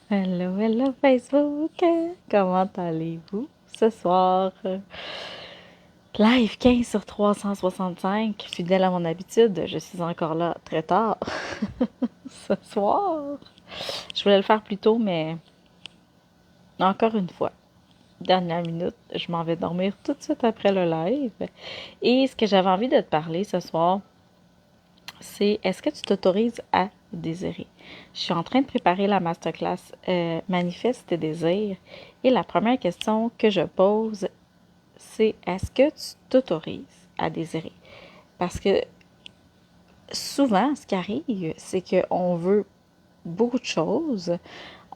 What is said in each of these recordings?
Hello, hello Facebook, comment allez-vous ce soir? Live 15 sur 365, fidèle à mon habitude, je suis encore là très tard ce soir. Je voulais le faire plus tôt, mais encore une fois, dernière minute, je m'en vais dormir tout de suite après le live. Et ce que j'avais envie de te parler ce soir, c'est est-ce que tu t'autorises à désirer? Je suis en train de préparer la masterclass Manifeste tes désirs et la première question que je pose, c'est est-ce que tu t'autorises à désirer? Parce que souvent, ce qui arrive, c'est qu'on veut beaucoup de choses,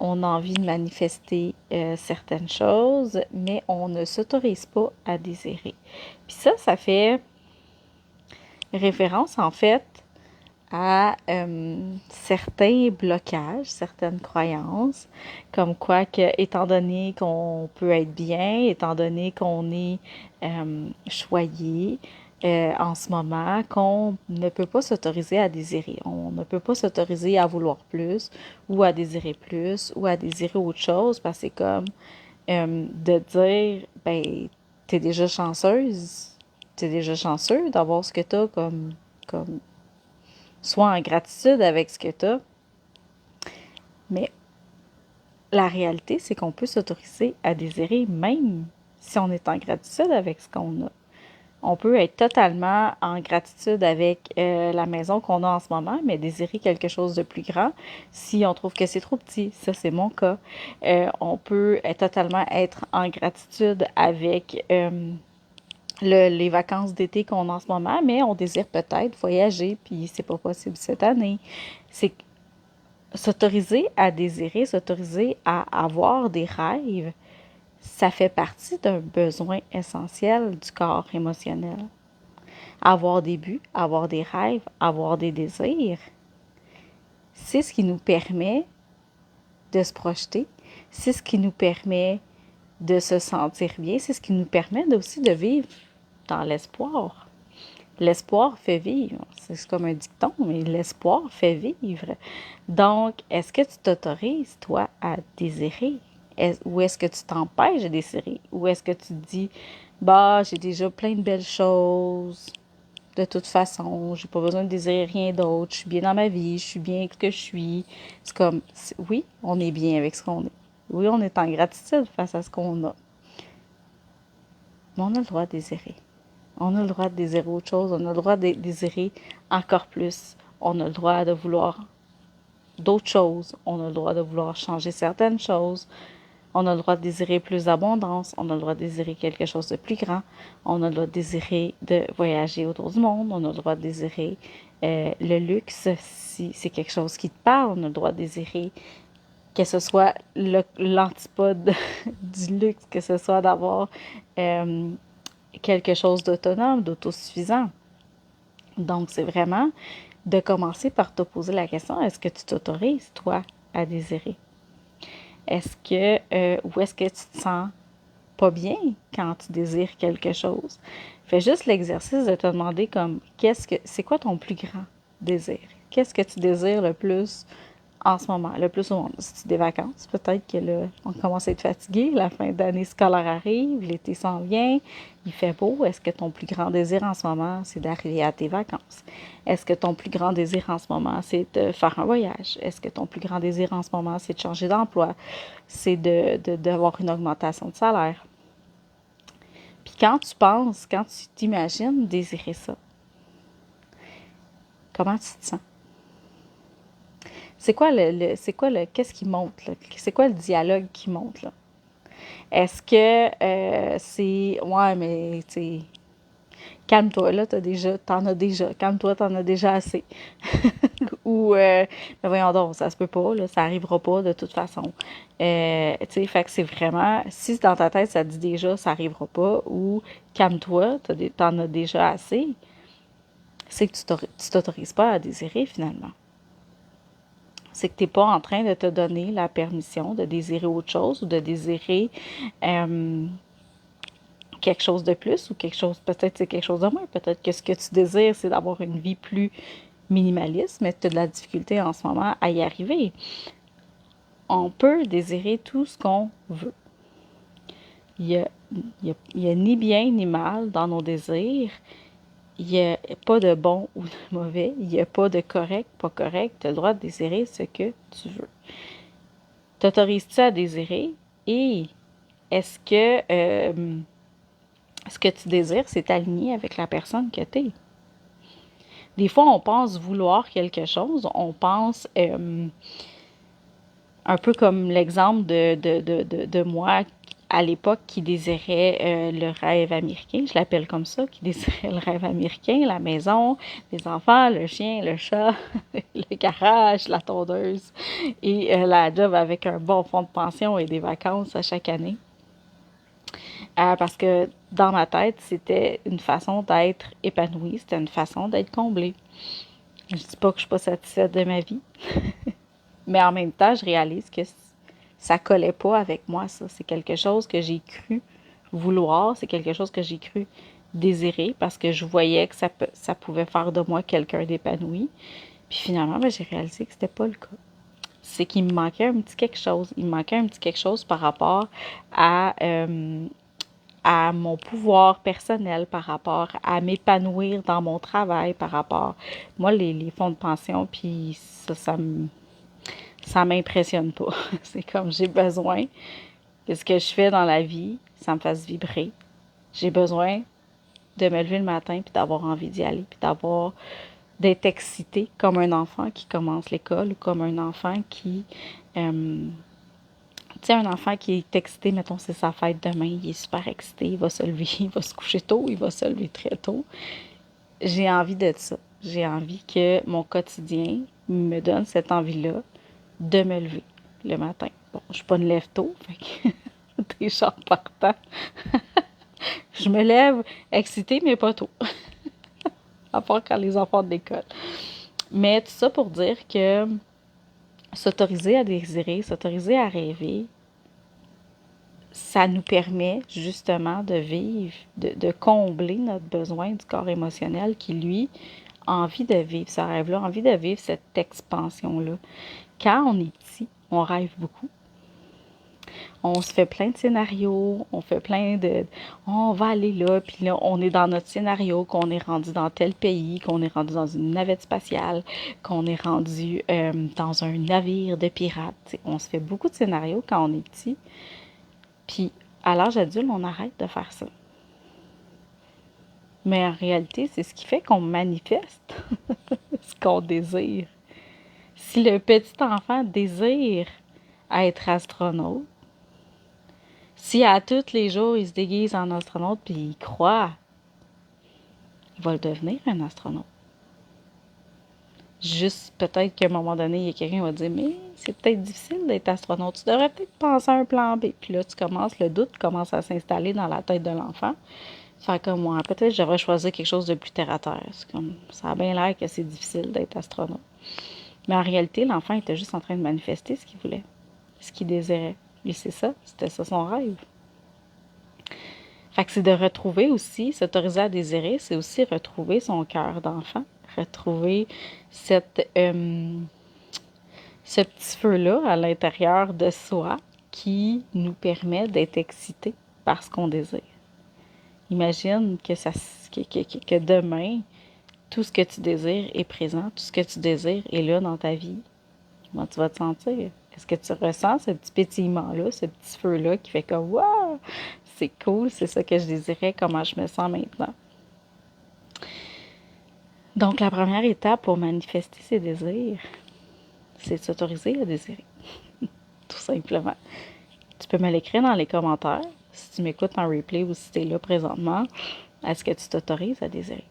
on a envie de manifester certaines choses, mais on ne s'autorise pas à désirer. Puis ça fait référence en fait à certains blocages, certaines croyances, comme quoi que, étant donné qu'on peut être bien, étant donné qu'on est choyé en ce moment, qu'on ne peut pas s'autoriser à désirer. On ne peut pas s'autoriser à vouloir plus, ou à désirer plus, ou à désirer autre chose, parce que c'est comme de dire, ben, t'es déjà chanceuse, t'es déjà chanceux d'avoir ce que t'as comme soit en gratitude avec ce que tu as. Mais la réalité, c'est qu'on peut s'autoriser à désirer même si on est en gratitude avec ce qu'on a. On peut être totalement en gratitude avec la maison qu'on a en ce moment, mais désirer quelque chose de plus grand si on trouve que c'est trop petit. Ça, c'est mon cas. On peut totalement être en gratitude avec les vacances d'été qu'on a en ce moment, mais on désire peut-être voyager, puis c'est pas possible cette année. C'est s'autoriser à désirer, s'autoriser à avoir des rêves, ça fait partie d'un besoin essentiel du corps émotionnel. Avoir des buts, avoir des rêves, avoir des désirs, c'est ce qui nous permet de se projeter, c'est ce qui nous permet de se sentir bien, c'est ce qui nous permet aussi de vivre dans l'espoir. L'espoir fait vivre. C'est comme un dicton, mais l'espoir fait vivre. Donc, est-ce que tu t'autorises, toi, à désirer? Ou est-ce que tu t'empêches de désirer? Ou est-ce que tu te dis, bah, j'ai déjà plein de belles choses. De toute façon, j'ai pas besoin de désirer rien d'autre. Je suis bien dans ma vie, je suis bien avec ce que je suis. C'est comme, oui, on est bien avec ce qu'on est. Oui, on est en gratitude face à ce qu'on a. Mais on a le droit de désirer. On a le droit de désirer autre chose. On a le droit de désirer encore plus. On a le droit de vouloir d'autres choses. On a le droit de vouloir changer certaines choses. On a le droit de désirer plus d'abondance. On a le droit de désirer quelque chose de plus grand. On a le droit de désirer de voyager autour du monde. On a le droit de désirer le luxe si c'est quelque chose qui te parle. On a le droit de désirer que ce soit l'antipode du luxe, que ce soit d'avoir quelque chose d'autonome, d'autosuffisant. Donc, c'est vraiment de commencer par te poser la question, est-ce que tu t'autorises, toi, à désirer? Est-ce que, ou est-ce que tu te sens pas bien quand tu désires quelque chose? Fais juste l'exercice de te demander comme, c'est quoi ton plus grand désir? Qu'est-ce que tu désires le plus en ce moment, le plus au monde? C'est des vacances, peut-être que là, on commence à être fatigué, la fin d'année scolaire arrive, l'été s'en vient, il fait beau. Est-ce que ton plus grand désir en ce moment, c'est d'arriver à tes vacances? Est-ce que ton plus grand désir en ce moment, c'est de faire un voyage? Est-ce que ton plus grand désir en ce moment, c'est de changer d'emploi? C'est d'avoir une augmentation de salaire? Puis quand tu penses, quand tu t'imagines désirer ça, comment tu te sens? Qu'est-ce qui monte, là? C'est quoi le dialogue qui monte, là? Est-ce que c'est, ouais, mais, tu sais, calme-toi, là, t'en as déjà, calme-toi, t'en as déjà assez. Ou, mais voyons donc, ça se peut pas, là, ça arrivera pas de toute façon. Tu sais, fait que c'est vraiment, si dans ta tête, ça te dit déjà, ça arrivera pas, ou calme-toi, t'en as déjà assez, c'est que tu t'autorises pas à désirer, finalement. C'est que tu n'es pas en train de te donner la permission de désirer autre chose ou de désirer quelque chose de plus ou quelque chose, peut-être c'est quelque chose de moins. Peut-être que ce que tu désires, c'est d'avoir une vie plus minimaliste, mais tu as de la difficulté en ce moment à y arriver. on peut désirer tout ce qu'on veut. Il y a, il y a ni bien ni mal dans nos désirs. Il n'y a pas de bon ou de mauvais. Il n'y a pas de correct, pas correct. Tu as le droit de désirer ce que tu veux. T'autorises-tu à désirer? Et est-ce que tu désires, c'est aligné avec la personne que tu es? Des fois, on pense vouloir quelque chose. On pense un peu comme l'exemple de moi à l'époque qui désirait le rêve américain, je l'appelle comme ça, qui désirait le rêve américain, la maison, les enfants, le chien, le chat, le garage, la tondeuse et la job avec un bon fonds de pension et des vacances à chaque année. Parce que dans ma tête, c'était une façon d'être épanouie, c'était une façon d'être comblée. Je dis pas que je suis pas satisfaite de ma vie, mais en même temps, je réalise que ça collait pas avec moi, ça. C'est quelque chose que j'ai cru vouloir, c'est quelque chose que j'ai cru désirer parce que je voyais que ça pouvait faire de moi quelqu'un d'épanoui. Puis finalement, j'ai réalisé que c'était pas le cas. C'est qu'il me manquait un petit quelque chose. Il me manquait un petit quelque chose par rapport à mon pouvoir personnel, par rapport à m'épanouir dans mon travail, par rapport... Moi, les fonds de pension, puis ça m'impressionne pas. C'est comme j'ai besoin que ce que je fais dans la vie, ça me fasse vibrer. J'ai besoin de me lever le matin puis d'avoir envie d'y aller, puis d'être excité comme un enfant qui commence l'école ou comme un enfant qui... tu sais, un enfant qui est excité, mettons, c'est sa fête demain, il est super excité, il va se lever, il va se coucher tôt, il va se lever très tôt. J'ai envie de ça. J'ai envie que mon quotidien me donne cette envie-là de me lever le matin. Bon, je suis pas une lève-tôt, fait que déjà en partant, je me lève excitée, mais pas tôt. À part quand les enfants de l'école. Mais tout ça pour dire que s'autoriser à désirer, s'autoriser à rêver, ça nous permet justement de vivre, de combler notre besoin du corps émotionnel qui, lui, a envie de vivre ce rêve-là, a envie de vivre cette expansion-là. Quand on est petit, on rêve beaucoup. On se fait plein de scénarios, on fait plein de... On va aller là, puis là, on est dans notre scénario, qu'on est rendu dans tel pays, qu'on est rendu dans une navette spatiale, qu'on est rendu dans un navire de pirates. T'sais, on se fait beaucoup de scénarios quand on est petit. Puis, à l'âge adulte, on arrête de faire ça. Mais en réalité, c'est ce qui fait qu'on manifeste ce qu'on désire. Si le petit enfant désire être astronaute, si à tous les jours il se déguise en astronaute puis il croit, il va le devenir un astronaute. Juste peut-être qu'à un moment donné, il y a quelqu'un qui va dire mais c'est peut-être difficile d'être astronaute. Tu devrais peut-être penser à un plan B. Puis là, le doute commence à s'installer dans la tête de l'enfant. Faire comme moi, peut-être je devrais choisir quelque chose de plus terre à terre. C'est comme ça a bien l'air que c'est difficile d'être astronaute. Mais en réalité, l'enfant était juste en train de manifester ce qu'il voulait, ce qu'il désirait. Et c'est ça, c'était ça son rêve. Fait que c'est de retrouver aussi, s'autoriser à désirer, c'est aussi retrouver son cœur d'enfant, retrouver ce petit feu-là à l'intérieur de soi qui nous permet d'être excités par ce qu'on désire. Imagine que demain, tout ce que tu désires est présent, tout ce que tu désires est là dans ta vie. Comment tu vas te sentir? Est-ce que tu ressens ce petit pétillement-là, ce petit feu-là qui fait comme « Wow! C'est cool, c'est ça que je désirais, comment je me sens maintenant? » Donc, la première étape pour manifester ses désirs, c'est de s'autoriser à désirer. Tout simplement. Tu peux me l'écrire dans les commentaires, si tu m'écoutes en replay ou si tu es là présentement, est-ce que tu t'autorises à désirer?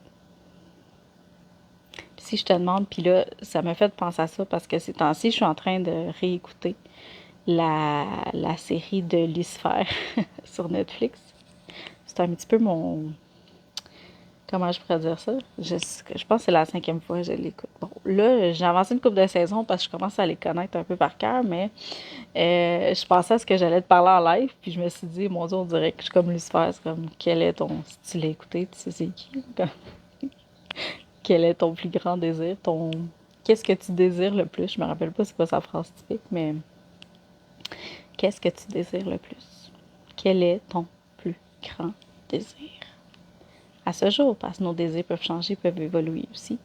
Puis si je te demande, puis là, ça me fait penser à ça parce que ces temps-ci, je suis en train de réécouter la série de Lucifer sur Netflix. C'est un petit peu mon... Comment je pourrais dire ça? Je pense que c'est la 5e fois que je l'écoute. Bon, là, j'ai avancé une couple de saisons parce que je commence à les connaître un peu par cœur, mais je pensais à ce que j'allais te parler en live, puis je me suis dit, mon Dieu, on dirait que je suis comme Lucifer. C'est comme, quel est ton... Si tu l'as écouté, tu sais c'est qui? Quel est ton plus grand désir? Qu'est-ce que tu désires le plus? Je me rappelle pas c'est quoi sa phrase typique, mais Qu'est-ce que tu désires le plus? Quel est ton plus grand désir? À ce jour, parce que nos désirs peuvent changer, peuvent évoluer aussi.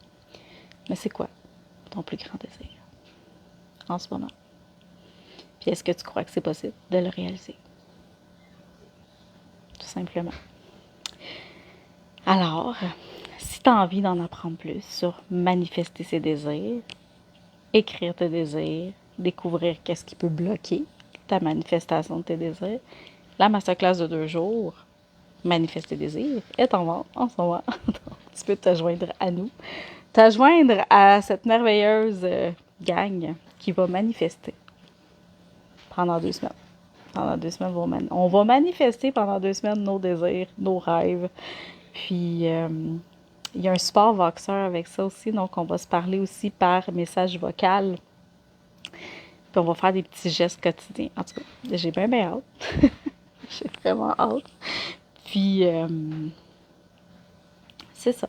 Mais c'est quoi ton plus grand désir en ce moment? Puis est-ce que tu crois que c'est possible de le réaliser? Tout simplement. Alors, si tu as envie d'en apprendre plus sur manifester ses désirs, écrire tes désirs, découvrir qu'est-ce qui peut bloquer ta manifestation de tes désirs, la masterclass de 2 jours, Manifester tes désirs, est en vente en ce moment. Tu peux te joindre à nous, te joindre à cette merveilleuse gang qui va manifester pendant 2 semaines. Pendant 2 semaines, on va manifester pendant 2 semaines nos désirs, nos rêves. Puis, il y a un support Voxer avec ça aussi, donc on va se parler aussi par message vocal. Puis on va faire des petits gestes quotidiens. En tout cas, j'ai bien hâte. J'ai vraiment hâte. Puis, c'est ça.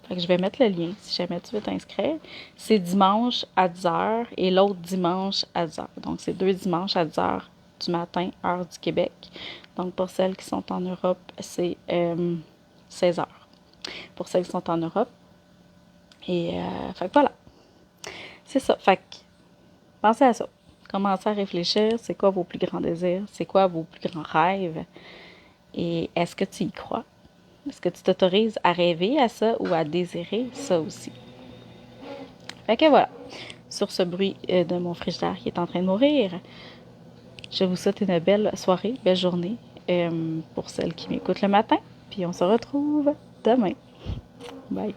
Fait que je vais mettre le lien si jamais tu veux t'inscrire. C'est dimanche à 10h et l'autre dimanche à 10h. Donc, c'est 2 dimanches à 10h du matin, heure du Québec. Donc, pour celles qui sont en Europe, c'est 16h. Pour celles qui sont en Europe. Et, fait que voilà. C'est ça. Fait que, pensez à ça. Commencez à réfléchir. C'est quoi vos plus grands désirs? C'est quoi vos plus grands rêves? Et est-ce que tu y crois? Est-ce que tu t'autorises à rêver à ça ou à désirer ça aussi? Fait que voilà. Sur ce bruit de mon frigidaire qui est en train de mourir, je vous souhaite une belle soirée, belle journée pour celles qui m'écoutent le matin. Puis on se retrouve demain. Bye.